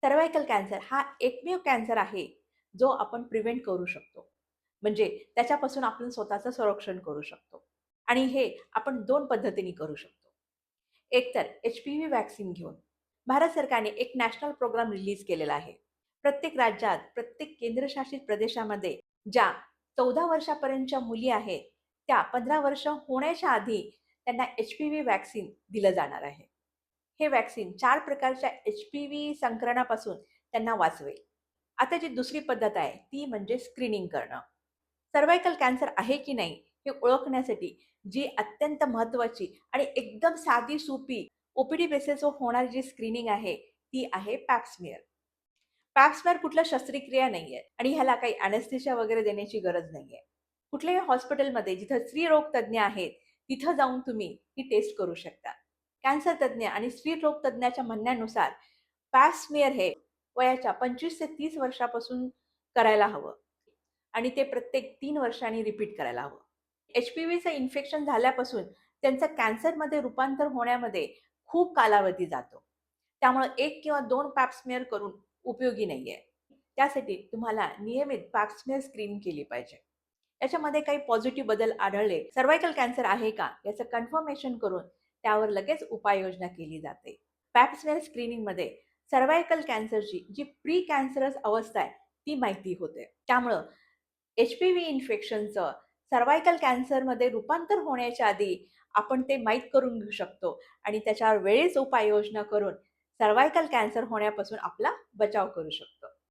Cervical cancer हा एकमेव cancer आहे, जो आपण प्रिव्हेंट करू शकतो. म्हणजे त्याच्यापासून आपण स्वतःचं संरक्षण करू शकतो. आणि हे आपण 2 पद्धतीने करू शकतो. एक तर एच-पी-व्ही व्हॅक्सिन घेऊन. भारत सरकारने एक नॅशनल प्रोग्राम रिलीज केलेला आहे. प्रत्येक राज्यात, प्रत्येक केंद्रशासित प्रदेशामध्ये ज्या 14 वर्षापर्यंतच्या मुली आहेत, त्या 15 वर्ष होण्याच्या आधी त्यांना एच-पी-व्ही व्हॅक्सिन दिलं जाणार आहे. हे व्हॅक्सिन 4 प्रकारच्या एच-पी-व्ही संक्रमणापासून त्यांना वाचवेल. आता जी दुसरी पद्धत आहे, ती म्हणजे स्क्रीनिंग करणं. सर्व्हायकल कॅन्सर आहे की नाही हे ओळखण्यासाठी जी अत्यंत महत्त्वाची आणि एकदम साधी सोपी ओ-पी-डी बेसिसवर होणारी जी स्क्रीनिंग आहे, ती आहे पॅप स्मिअर. पॅप स्मिअर कुठलं शस्त्रक्रिया नाहीये आणि ह्याला काही अॅनेस्थेशिया वगैरे देण्याची गरज नाहीये. कुठल्याही हॉस्पिटलमध्ये जिथं स्त्रीरोग तज्ञ आहेत, तिथं जाऊन तुम्ही ही टेस्ट करू शकता. कॅन्सर तज्ञ आणि स्त्रीरोग तज्ञाच्या म्हणण्यानुसार पॅप स्मिअर हे वयाच्या 25 ते 30 वर्षापासून करायला हवं आणि ते प्रत्येक 3 वर्षांनी रिपीट करायला हवं. एच-पी-व्हीचं इन्फेक्शन झाल्यापासून त्यांचं कॅन्सरमध्ये रूपांतर होण्यामध्ये खूप कालावधी जातो. त्यामुळे 1 किंवा 2 पॅप स्मिअर करून उपयोगी नाहीये. त्यासाठी तुम्हाला नियमित पॅप स्मिअर स्क्रीनिंग केली पाहिजे. याच्यामध्ये काही पॉझिटिव्ह बदल आढळले, सर्व्हायकल कॅन्सर आहे का याचं कन्फर्मेशन करून त्यावर लगेच उपाययोजना केली जाते. पॅप स्मिअर स्क्रीनिंगमध्ये सर्व्हायकल कॅन्सरची जी प्री कॅन्सरस अवस्था आहे, ती माहिती होते. त्यामुळं एच-पी-व्ही इन्फेक्शनचं सर्व्हायकल कॅन्सरमध्ये रूपांतर होण्याच्या आधी आपण ते माहीत करून घेऊ शकतो आणि त्याच्यावर वेळीच उपाययोजना करून सर्व्हायकल कॅन्सर होण्यापासून आपला बचाव करू शकतो.